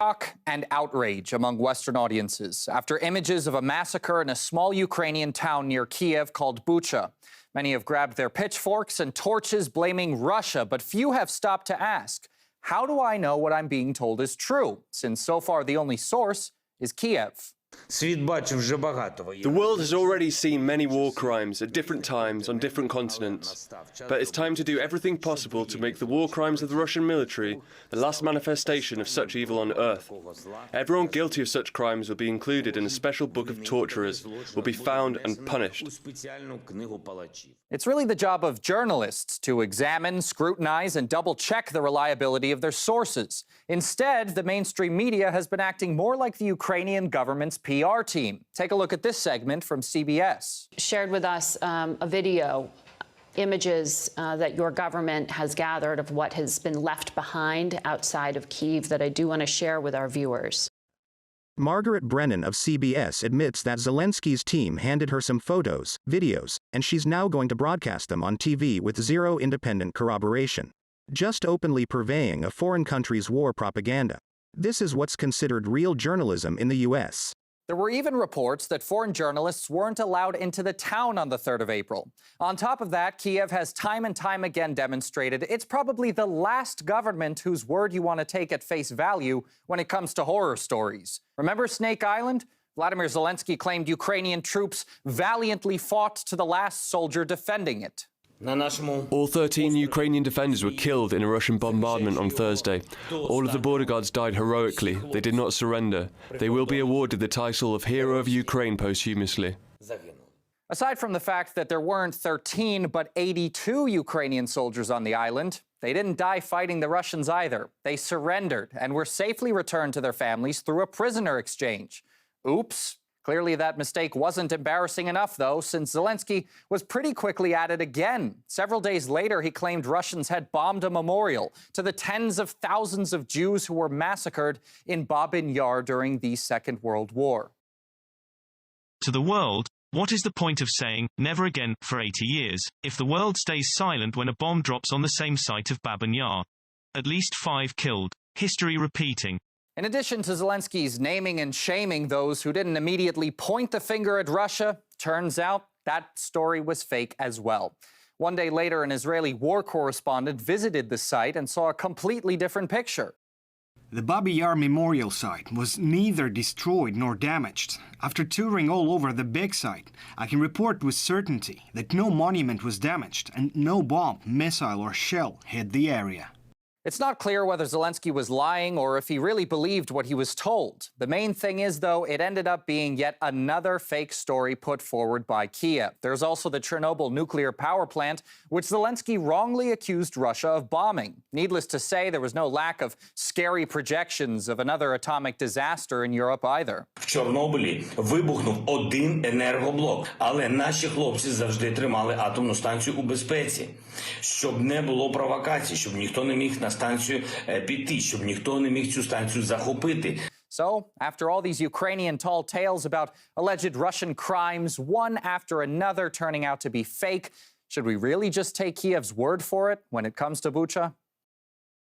Shock and outrage among Western audiences after images of a massacre in a small Ukrainian town near Kiev called Bucha. Many have grabbed their pitchforks and torches blaming Russia, but few have stopped to ask, how do I know what I'm being told is true, since so far the only source is Kiev? The world has already seen many war crimes at different times on different continents, but it's time to do everything possible to make the war crimes of the Russian military the last manifestation of such evil on earth. Everyone guilty of such crimes will be included in a special book of torturers, will be found and punished. It's really the job of journalists to examine, scrutinize, and double-check the reliability of their sources. Instead, the mainstream media has been acting more like the Ukrainian government's PR team. Take a look at this segment from CBS. Shared with us a video, images that your government has gathered of what has been left behind outside of Kyiv that I do want to share with our viewers. Margaret Brennan of CBS admits that Zelensky's team handed her some photos, videos, and she's now going to broadcast them on TV with zero independent corroboration, just openly purveying a foreign country's war propaganda. This is what's considered real journalism in the U.S. There were even reports that foreign journalists weren't allowed into the town on the 3rd of April. On top of that, Kiev has time and time again demonstrated it's probably the last government whose word you want to take at face value when it comes to horror stories. Remember Snake Island? Vladimir Zelensky claimed Ukrainian troops valiantly fought to the last soldier defending it. All 13 Ukrainian defenders were killed in a Russian bombardment on Thursday. All of the border guards died heroically. They did not surrender. They will be awarded the title of Hero of Ukraine posthumously. Aside from the fact that there weren't 13 but 82 Ukrainian soldiers on the island, they didn't die fighting the Russians either. They surrendered and were safely returned to their families through a prisoner exchange. Oops. Clearly, that mistake wasn't embarrassing enough, though, since Zelensky was pretty quickly at it again. Several days later, he claimed Russians had bombed a memorial to the tens of thousands of Jews who were massacred in Babin Yar during the Second World War. To the world, what is the point of saying, never again, for 80 years, if the world stays silent when a bomb drops on the same site of Babin Yar? At least 5 killed. History repeating. In addition to Zelensky's naming and shaming those who didn't immediately point the finger at Russia, turns out that story was fake as well. One day later, an Israeli war correspondent visited the site and saw a completely different picture. The Babin Yar memorial site was neither destroyed nor damaged. After touring all over the big site, I can report with certainty that no monument was damaged and no bomb, missile or shell hit the area. It's not clear whether Zelensky was lying or if he really believed what he was told. The main thing is, though, it ended up being yet another fake story put forward by Kiev. There's also the Chernobyl nuclear power plant, which Zelensky wrongly accused Russia of bombing. Needless to say, there was no lack of scary projections of another atomic disaster in Europe either. В Чорнобилі вибухнув один енергоблок, але наші хлопці завжди тримали атомну станцію у безпеці, щоб не було провокацій, щоб ніхто не міг на станцію піти, щоб ніхто не міг цю станцію захопити. So, after all these Ukrainian tall tales about alleged Russian crimes, one after another turning out to be fake, should we really just take Kiev's word for it when it comes to Bucha?